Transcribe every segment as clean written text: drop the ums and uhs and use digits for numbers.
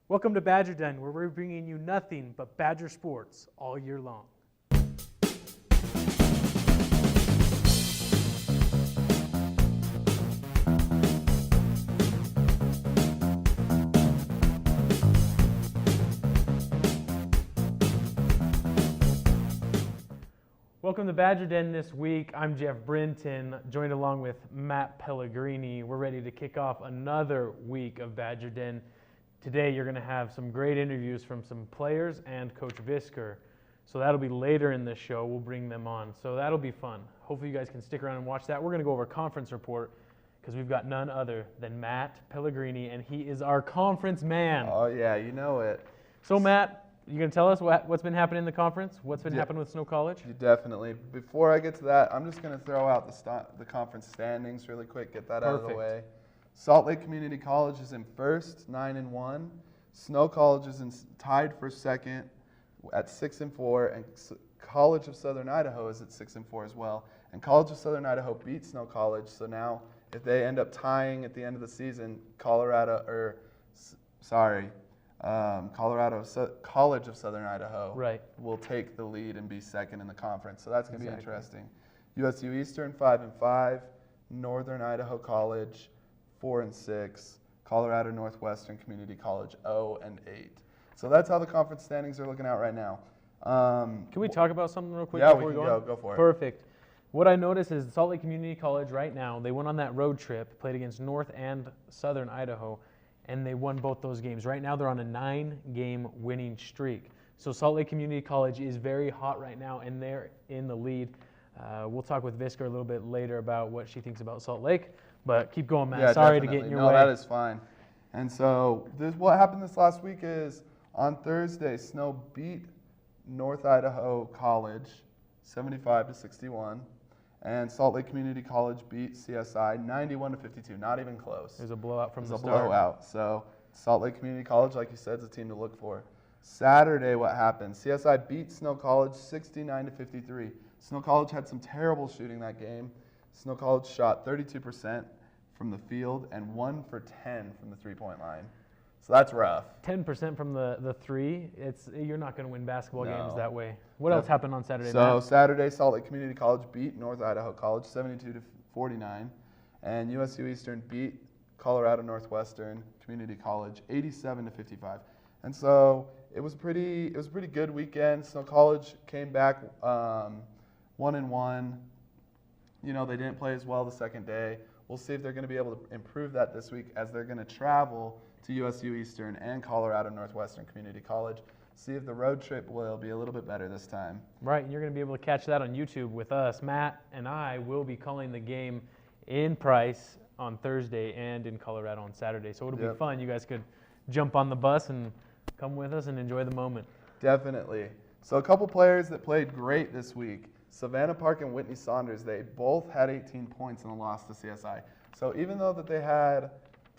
Welcome to BadgerDen, where we're bringing you nothing but Badger sports all year long. Welcome to BadgerDen this week. I'm Jeff Brinton, joined along with Matt Pellegrini. We're ready to kick off another week of BadgerDen. Today you're going to have some great interviews from some players and Coach Visker. So that'll be later in the show. We'll bring them on. So that'll be fun. Hopefully you guys can stick around and watch that. We're going to go over a conference report because we've got none other than Matt Pellegrini, and he is our conference man. Oh, yeah, you know it. So, Matt, you going to tell us what's been happening in the conference? What's been happening with Snow College? Definitely. Before I get to that, I'm just going to throw out the conference standings really quick, get that out of the way. Salt Lake Community College is in first, 9-1. Snow College is tied for second at 6-4, and College of Southern Idaho is at 6-4 as well. And College of Southern Idaho beat Snow College, so now if they end up tying at the end of the season, College of Southern Idaho will take the lead and be second in the conference. So that's going to be interesting. USU Eastern 5-5, Northern Idaho College 4-6, Colorado Northwestern Community College 0-8. So that's how the conference standings are looking out right now. Can we talk about something real quick? Yeah, before we can go for it. Perfect. What I noticed is Salt Lake Community College right now, they went on that road trip, played against North and Southern Idaho, and they won both those games. Right now they're on a 9-game winning streak. So Salt Lake Community College is very hot right now, and they're in the lead. We'll talk with Visker a little bit later about what she thinks about Salt Lake, but keep going, Matt. Yeah, sorry definitely. to get in your way. No, that is fine. And so what happened this last week is on Thursday, Snow beat North Idaho College 75-61. And Salt Lake Community College beat CSI 91-52, not even close. It was a blowout from the start. It was a blowout. So Salt Lake Community College, like you said, is a team to look for. Saturday, what happened? CSI beat Snow College 69-53. Snow College had some terrible shooting that game. Snow College shot 32% from the field and 1 for 10 from the three-point line. So that's rough. 10% from the three, you're not going to win basketball games that way. What Definitely. else happened on Saturday, So Matt? Saturday, Salt Lake Community College beat North Idaho College 72-49, and USU Eastern beat Colorado Northwestern Community College 87-55. And so it was a pretty good weekend. Snow College came back 1-1. You know, they didn't play as well the second day. We'll see if they're going to be able to improve that this week as they're going to travel to USU Eastern and Colorado Northwestern Community College. See if the road trip will be a little bit better this time. Right, and you're going to be able to catch that on YouTube with us. Matt and I will be calling the game in Price on Thursday and in Colorado on Saturday. So it'll be fun. You guys could jump on the bus and come with us and enjoy the moment. Definitely. So a couple players that played great this week. Savannah Park and Whitney Saunders, they both had 18 points in a loss to CSI. So even though that they had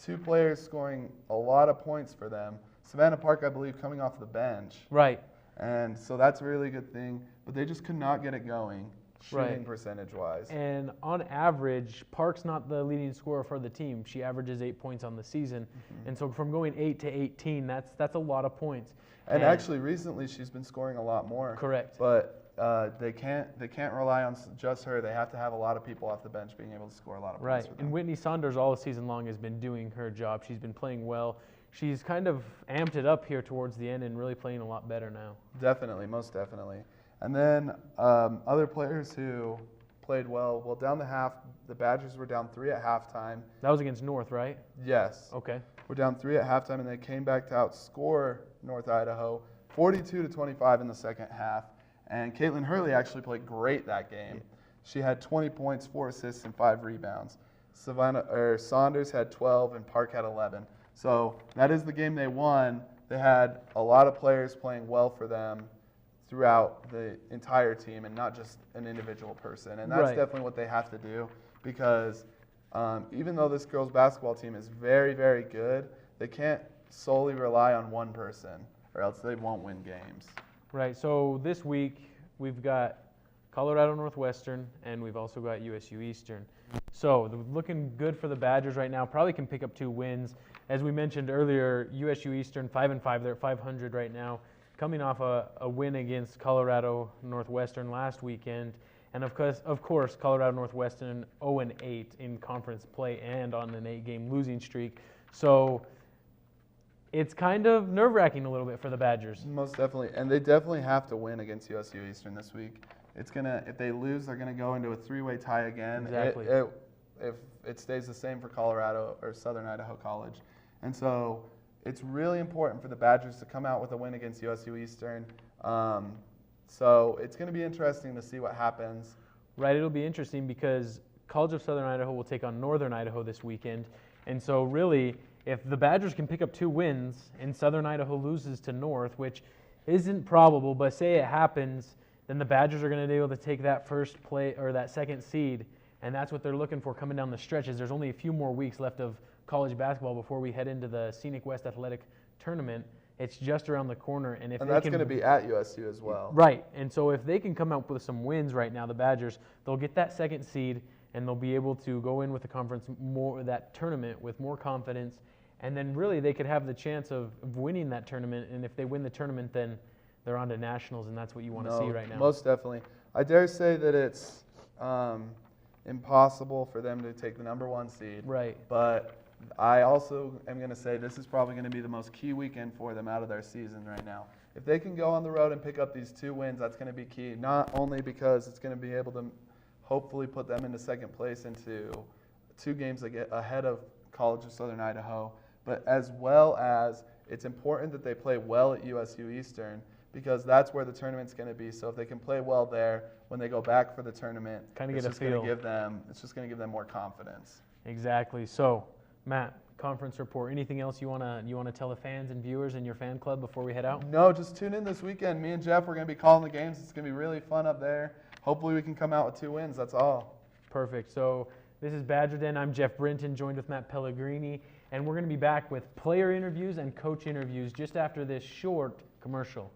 two players scoring a lot of points for them, Savannah Park, I believe, coming off the bench. Right. And so that's a really good thing. But they just could not get it going, shooting percentage-wise. And on average, Park's not the leading scorer for the team. She averages 8 points on the season. Mm-hmm. And so from going 8 to 18, that's a lot of points. And actually, recently, she's been scoring a lot more. Correct. But they can't rely on just her. They have to have a lot of people off the bench being able to score a lot of points for them. And Whitney Saunders all season long has been doing her job. She's been playing well. She's kind of amped it up here towards the end and really playing a lot better now. Definitely, most definitely. And then other players who played well, down the half, the Badgers were down 3 at halftime. That was against North, right? Yes. Okay. We're down 3 at halftime, and they came back to outscore North Idaho 42-25 in the second half. And Caitlin Hurley actually played great that game. She had 20 points, 4 assists, and 5 rebounds. Saunders had 12, and Park had 11. So that is the game they won. They had a lot of players playing well for them throughout the entire team and not just an individual person. And that's definitely what they have to do because even though this girls' basketball team is very, very good, they can't solely rely on one person or else they won't win games. Right. So this week we've got Colorado Northwestern, and we've also got USU Eastern. So looking good for the Badgers right now. Probably can pick up 2 wins. As we mentioned earlier, USU Eastern 5-5. They're at 500 right now, coming off a win against Colorado Northwestern last weekend. And of course, Colorado Northwestern 0-8 in conference play and on an 8-game losing streak. So it's kind of nerve-wracking a little bit for the Badgers. Most definitely, and they definitely have to win against USU Eastern this week. If they lose, they're gonna go into a 3-way tie again. Exactly. If it stays the same for Colorado or Southern Idaho College, and so it's really important for the Badgers to come out with a win against USU Eastern. So it's going to be interesting to see what happens. Right, it'll be interesting because College of Southern Idaho will take on Northern Idaho this weekend. And so really, if the Badgers can pick up 2 wins and Southern Idaho loses to North, which isn't probable, but say it happens, then the Badgers are going to be able to take that first play or that second seed, and that's what they're looking for coming down the stretch. Is there's only a few more weeks left of college basketball before we head into the Scenic West Athletic Tournament. It's just around the corner, and that's going to be at USU as well. Right, and so if they can come out with some wins right now, the Badgers, they'll get that second seed, and they'll be able to go in with the conference that tournament with more confidence, and then really they could have the chance of winning that tournament. And if they win the tournament, then they're on to nationals, and that's what you want to see right now. Most definitely. I dare say that it's impossible for them to take the #1 seed. Right. But I also am going to say this is probably going to be the most key weekend for them out of their season right now. If they can go on the road and pick up these 2 wins, that's going to be key, not only because it's going to be able to hopefully put them into second place into 2 games ahead of College of Southern Idaho, but as well as it's important that they play well at USU Eastern because that's where the tournament's going to be. So if they can play well there, when they go back for the tournament, it's just going to give them more confidence. Exactly. So, Matt, conference report. Anything else you wanna tell the fans and viewers in your fan club before we head out? No, just tune in this weekend. Me and Jeff, we're gonna be calling the games. It's gonna be really fun up there. Hopefully we can come out with 2 wins. That's all. Perfect. So this is BadgerDen. I'm Jeff Brinton, joined with Matt Pellegrini, and we're gonna be back with player interviews and coach interviews just after this short commercial.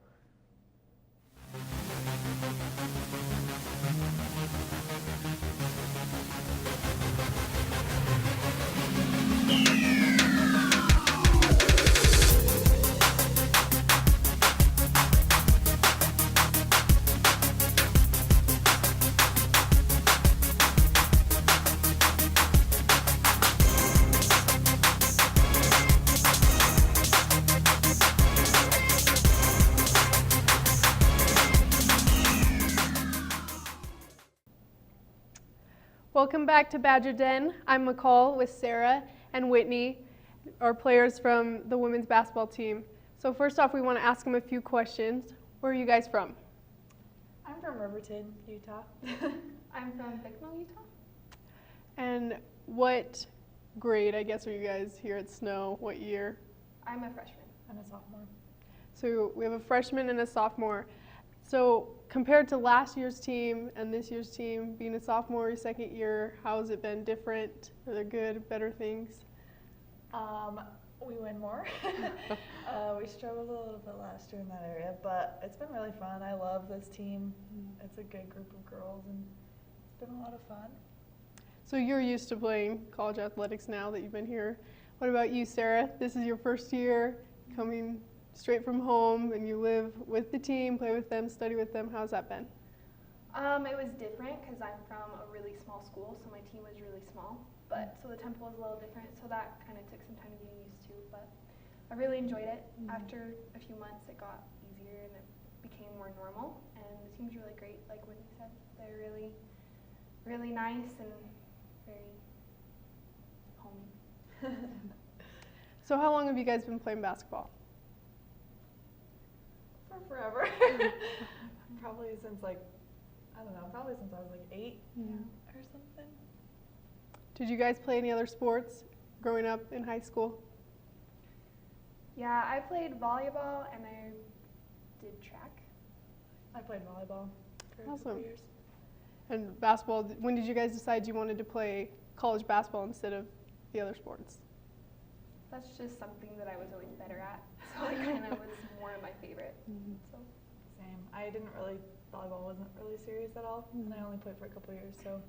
Welcome back to BadgerDen. I'm McCall with Sarah and Whitney, our players from the women's basketball team. So first off, we want to ask them a few questions. Where are you guys from? I'm from Riverton, Utah. I'm from Bicknell, Utah. And what grade, I guess, are you guys here at Snow? What year? I'm a freshman. I'm a sophomore. So we have a freshman and a sophomore. So compared to last year's team and this year's team, being a sophomore, your second year, how has it been different? Are there good, better things? We win more. We struggled a little bit last year in that area, but it's been really fun. I love this team. It's a good group of girls, and it's been a lot of fun. So you're used to playing college athletics now that you've been here. What about you, Sarah? This is your first year coming straight from home, and you live with the team, play with them, study with them. How's that been? It was different because I'm from a really small school, so my team was really small. So the tempo was a little different, so that kind of took some time getting used to. But I really enjoyed it. After a few months, it got easier and it became more normal. And the team's really great, like Whitney said. They're really, really nice and very homey. So how long have you guys been playing basketball? For forever. Probably since probably since I was like 8 or something. Did you guys play any other sports growing up in high school? Yeah, I played volleyball and I did track. I played volleyball for a Awesome. couple years. And basketball, when did you guys decide you wanted to play college basketball instead of the other sports? That's just something that I was always better at, so it kind of was more of my favorite. So. Same. I didn't really volleyball wasn't really serious at all, and I only played for a couple years, so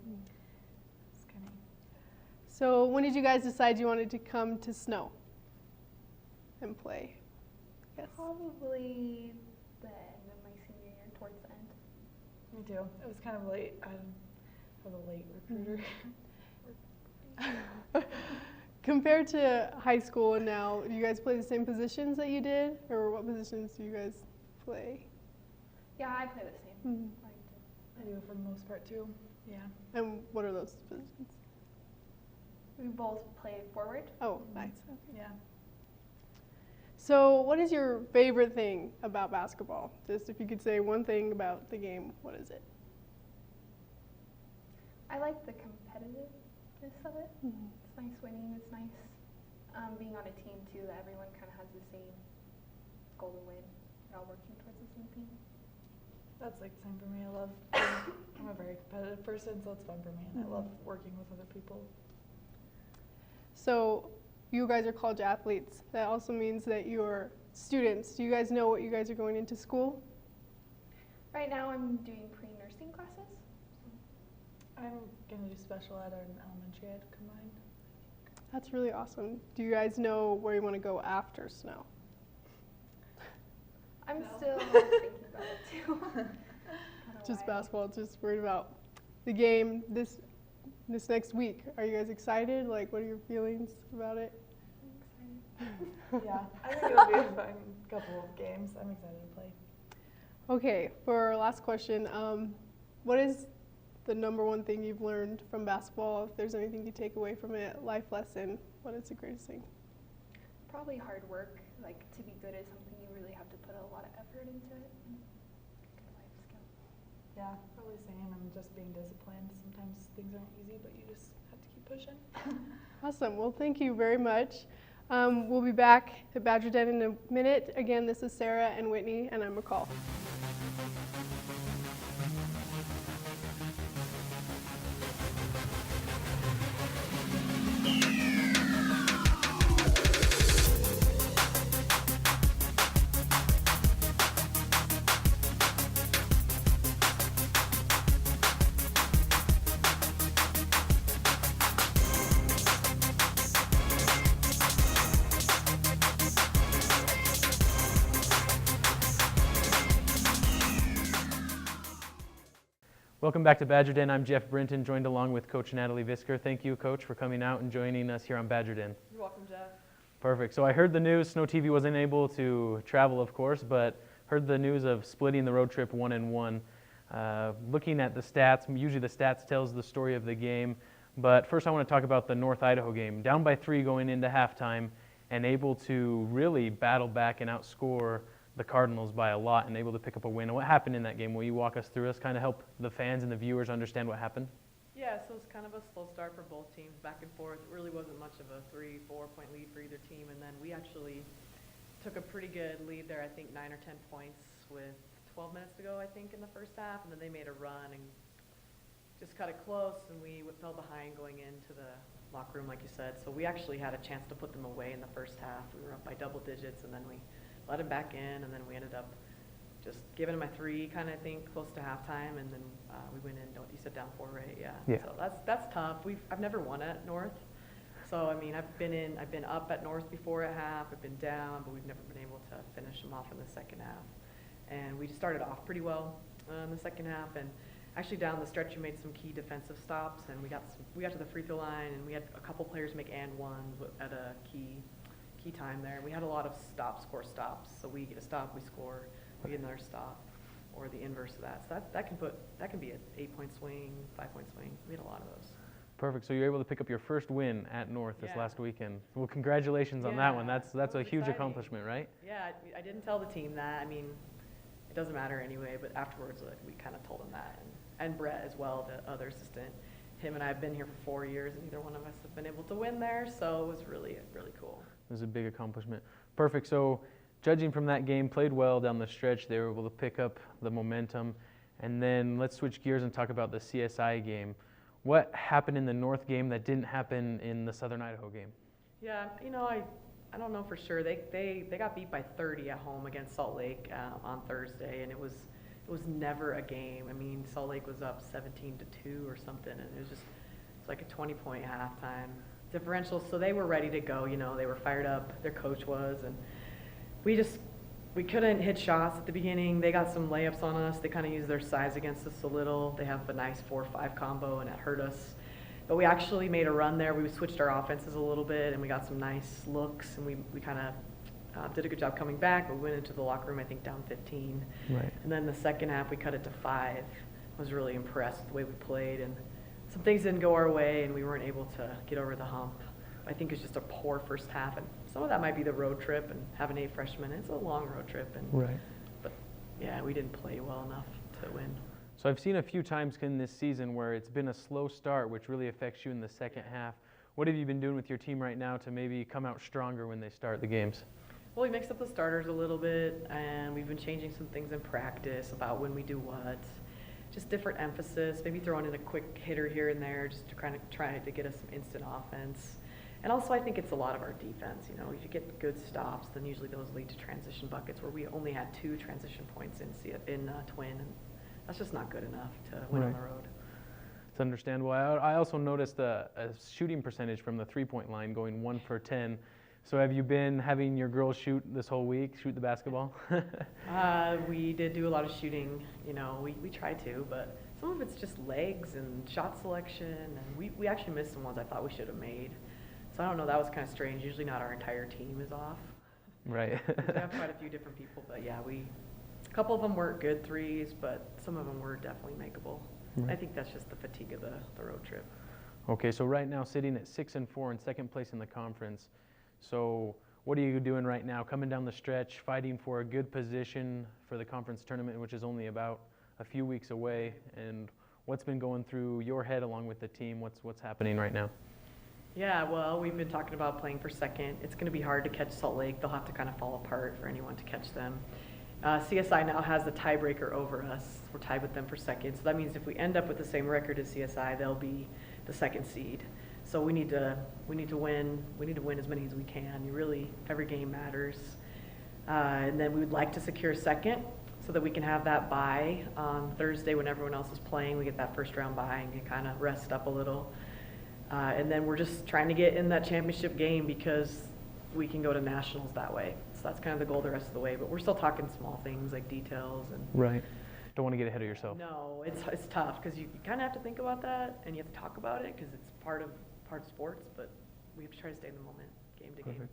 it's kind of. So when did you guys decide you wanted to come to Snow and play? Yes. Probably the end of my senior year, towards the end. Me too. It was kind of late. I was a late recruiter. Compared to high school and now, do you guys play the same positions that you did, or what positions do you guys play? Yeah, I play the same. I do for the most part too. Yeah. And what are those positions? We both play forward. Oh, nice. Okay. Yeah. So what is your favorite thing about basketball? Just if you could say one thing about the game, what is it? I like the competitiveness of it. It's nice winning. It's nice being on a team too, that everyone kind of has the same goal to win. They're all working towards the same thing. That's like the same for me. I'm a very competitive person, so it's fun for me, and I love working with other people. So you guys are college athletes. That also means that you're students. Do you guys know what you guys are going into school? Right now I'm doing pre-nursing classes. I'm going to do special ed and elementary ed combined. That's really awesome. Do you guys know where you want to go after Snow? I'm still thinking about it too. Kinda Just why. basketball, just worried about the game this next week. Are you guys excited? Like, what are your feelings about it? I'm excited. Yeah, I think it'll be a fun couple of games. I'm excited to play. Okay, for our last question, what is the number one thing you've learned from basketball? If there's anything you take away from it, life lesson, what is the greatest thing? Probably hard work. Like, to be good at something, you really have to put a lot of effort into it. Good life skill. Yeah, probably same. And just being disciplined. Sometimes things aren't easy, but you just have to keep pushing. Awesome. Well, thank you very much. We'll be back at BadgerDen in a minute. Again, this is Sarah and Whitney, and I'm McCall. Welcome back to BadgerDen. I'm Jeff Brinton, joined along with Coach Natalie Visker. Thank you, Coach, for coming out and joining us here on BadgerDen. You're welcome, Jeff. Perfect. So I heard the news. Snow TV wasn't able to travel, of course, but heard the news of splitting the road trip 1-1. Looking at the stats, usually the stats tells the story of the game. But first I want to talk about the North Idaho game. Down by 3 going into halftime and able to really battle back and outscore the Cardinals by a lot and able to pick up a win. And what happened in that game? Will you walk us through us, kind of help the fans and the viewers understand what happened? Yeah, so it's kind of a slow start for both teams, back and forth. It really wasn't much of a 3-4 point lead for either team, and then we actually took a pretty good lead there, I think 9 or 10 points with 12 minutes to go, I think, in the first half, and then they made a run and just cut it close, and we fell behind going into the locker room, like you said. So we actually had a chance to put them away in the first half. We were up by double digits, and then we let them back in, and then we ended up just giving them a 3, kind of think, close to halftime, and then we went in. You said down 4, right? Yeah. So that's tough. I've never won at North, so I mean I've been up at North before at half. I've been down, but we've never been able to finish them off in the second half. And we started off pretty well in the second half, and actually down the stretch we made some key defensive stops, and we got to the free throw line, and we had a couple players make and ones at a key time there. We had a lot of score stops. So we get a stop, we score, we get another stop, or the inverse of that. So that can be an 8-point swing, 5-point swing. We had a lot of those. Perfect. So you were able to pick up your first win at North this Yeah. last weekend. Well, congratulations on that one. Yeah, That's that a was huge exciting. accomplishment, right? Yeah, I didn't tell the team that. I mean, it doesn't matter anyway, but afterwards we kind of told them that. And Brett as well, the other assistant. Him and I have been here for 4 years, and neither one of us have been able to win there, so it was really, really cool. It was a big accomplishment. Perfect. So judging from that game, played well down the stretch. They were able to pick up the momentum. And then let's switch gears and talk about the CSI game. What happened in the North game that didn't happen in the Southern Idaho game? Yeah, I don't know for sure. They got beat by 30 at home against Salt Lake on Thursday, and it was it was never a game. I mean, Salt Lake was up 17-2 or something, and it was like a 20-point halftime differential. So they were ready to go. They were fired up. Their coach was, and we couldn't hit shots at the beginning. They got some layups on us. They kind of used their size against us a little. They have a nice 4-5 combo, and it hurt us. But we actually made a run there. We switched our offenses a little bit, and we got some nice looks, and we kind of did a good job coming back. We went into the locker room, I think, down 15. Right. And then the second half, we cut it to 5. I was really impressed with the way we played, and some things didn't go our way, and we weren't able to get over the hump. I think it's just a poor first half, and some of that might be the road trip and having 8 freshmen. It's a long road trip, but yeah, we didn't play well enough to win. So I've seen a few times in this season where it's been a slow start, which really affects you in the second half. What have you been doing with your team right now to maybe come out stronger when they start the games? Well, we mixed up the starters a little bit, and we've been changing some things in practice about when we do what. Just different emphasis, maybe throwing in a quick hitter here and there just to kind of try to get us some instant offense. And also, I think it's a lot of our defense. If you get good stops, then usually those lead to transition buckets, where we only had 2 transition points in Twin, and that's just not good enough to win on the road. It's understandable. I also noticed a shooting percentage from the 3-point line going 1 for 10. So have you been having your girls shoot this whole week, shoot the basketball? We did do a lot of shooting. We try to, but some of it's just legs and shot selection, and we actually missed some ones I thought we should have made. So I don't know, that was kind of strange. Usually not our entire team is off. Right. We have quite a few different people, but yeah, a couple of them weren't good threes, but some of them were definitely makeable. Right. I think that's just the fatigue of the road trip. Okay, so right now sitting at 6-4 in second place in the conference. So what are you doing right now, coming down the stretch, fighting for a good position for the conference tournament, which is only about a few weeks away? And what's been going through your head along with the team? What's happening right now? Yeah, well, we've been talking about playing for second. It's going to be hard to catch Salt Lake. They'll have to kind of fall apart for anyone to catch them. CSI now has the tiebreaker over us. We're tied with them for second. So that means if we end up with the same record as CSI, they'll be the second seed. So we need to win. We need to win as many as we can. Every game matters. And then we would like to secure second so that we can have that bye on Thursday when everyone else is playing. We get that first round bye and can kind of rest up a little. And then we're just trying to get in that championship game because we can go to nationals that way. So that's kind of the goal the rest of the way. But we're still talking small things like details. And Right. Don't want to get ahead of yourself. No, it's tough because you kind of have to think about that and you have to talk about it because it's part of sports. But we have to try to stay in the moment, game to game.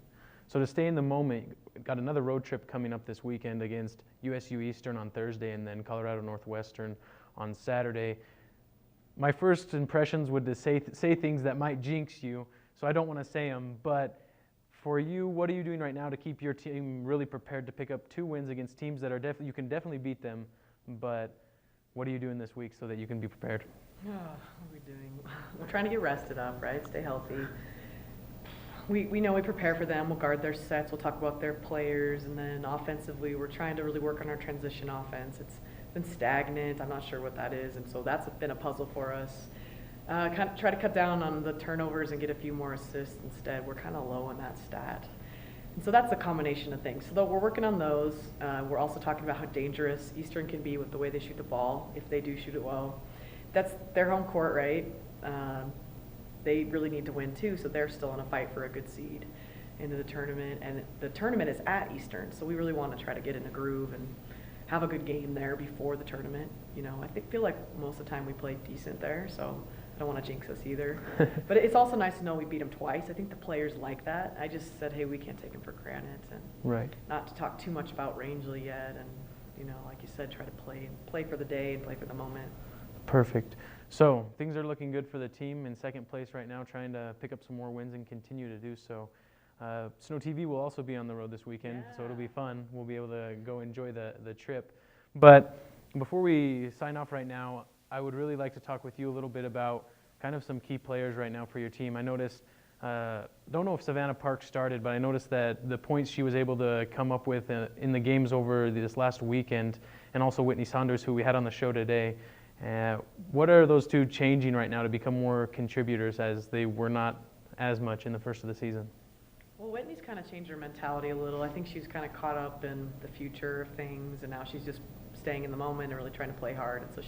So to stay in the moment, got another road trip coming up this weekend against USU Eastern on Thursday and then Colorado Northwestern on Saturday. My first impressions would say things that might jinx you, so I don't want to say them. But for you, what are you doing right now to keep your team really prepared to pick up 2 wins against teams that are you can definitely beat them? But what are you doing this week so that you can be prepared? What are we doing? We're trying to get rested up, right? Stay healthy. We know we prepare for them. We'll guard their sets. We'll talk about their players, and then offensively, we're trying to really work on our transition offense. It's been stagnant. I'm not sure what that is, and so that's been a puzzle for us. Kind of try to cut down on the turnovers and get a few more assists instead. We're kind of low on that stat. And so that's a combination of things. So we're working on those. We're also talking about how dangerous Eastern can be with the way they shoot the ball, if they do shoot it well. That's their home court, right? They really need to win too, so they're still in a fight for a good seed into the tournament. And the tournament is at Eastern, so we really want to try to get in a groove and have a good game there before the tournament. I feel like most of the time we play decent there, so I don't want to jinx us either. But it's also nice to know we beat them twice. I think the players like that. I just said, hey, we can't take them for granted, and not to talk too much about Rangeley yet. And like you said, try to play for the day and play for the moment. Perfect. So things are looking good for the team in second place right now, trying to pick up some more wins and continue to do so. Snow TV will also be on the road this weekend, so it'll be fun. We'll be able to go enjoy the trip. But before we sign off right now, I would really like to talk with you a little bit about kind of some key players right now for your team. I noticed, don't know if Savannah Park started, but I noticed that the points she was able to come up with in the games over this last weekend, and also Whitney Saunders, who we had on the show today. What are those two changing right now to become more contributors, as they were not as much in the first of the season? Well, Whitney's kind of changed her mentality a little. I think she's kind of caught up in the future of things, and now she's just staying in the moment and really trying to play hard. And so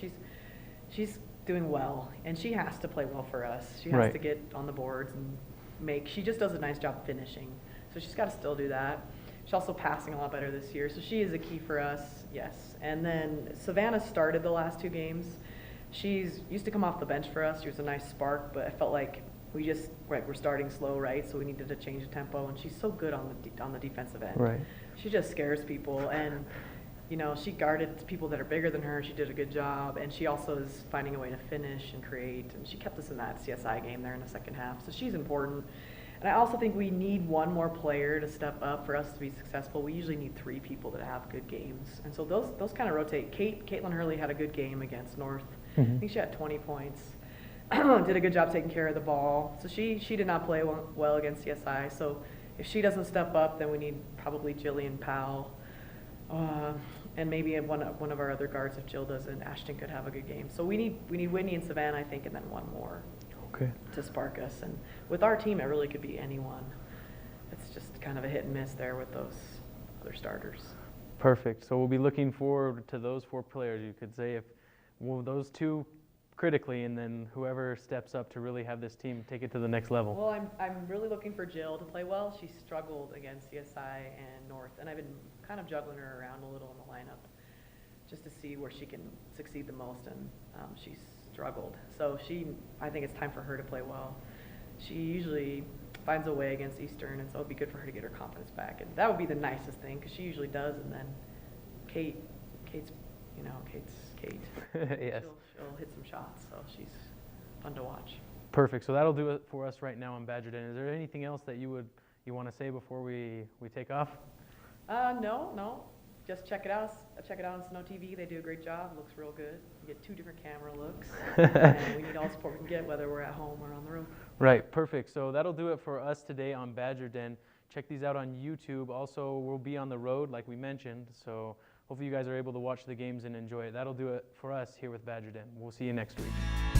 she's doing well, and she has to play well for us. She has Right. to get on the boards and she just does a nice job finishing. So she's got to still do that. She's also passing a lot better this year, so she is a key for us, yes. And then Savannah started the last 2 games. She's used to come off the bench for us. She was a nice spark, but I felt like we're starting slow, right? So we needed to change the tempo, and she's so good on the defensive end. Right. She just scares people, and you know, she guarded people that are bigger than her. She did a good job, and she also is finding a way to finish and create, and she kept us in that CSI game there in the second half, so she's important. And I also think we need one more player to step up for us to be successful. We usually need 3 people that have good games, and so those kind of rotate. Caitlin Hurley had a good game against North. I think she had 20 points. Did a good job taking care of the ball. So she did not play well against CSI. So if she doesn't step up, then we need probably Jillian Powell. And maybe one of our other guards, if Jill doesn't, Ashton could have a good game. So we need Whitney and Savannah, I think, and then one more to spark us. And with our team, it really could be anyone. It's just kind of a hit and miss there with those other starters. Perfect. So we'll be looking forward to those 4 players. You could say those 2 critically, and then whoever steps up to really have this team take it to the next level. Well, I'm really looking for Jill to play well. She struggled against CSI and North, and I've been kind of juggling her around a little in the lineup just to see where she can succeed the most, and she's struggled. So I think it's time for her to play well. She usually finds a way against Eastern, and so it'd be good for her to get her confidence back, and that would be the nicest thing, because she usually does. And then Kate's Kate. Yes. She'll hit some shots, so she's fun to watch. Perfect. So that'll do it for us right now on BadgerDen. Is there anything else that you want to say before we take off? No. Just check it out. Check it out on Snow TV. They do a great job. Looks real good. You get 2 different camera looks, and we need all the support we can get, whether we're at home or on the road. Right. Perfect. So that'll do it for us today on BadgerDen. Check these out on YouTube. Also, we'll be on the road, like we mentioned. So hopefully you guys are able to watch the games and enjoy it. That'll do it for us here with BadgerDen. We'll see you next week.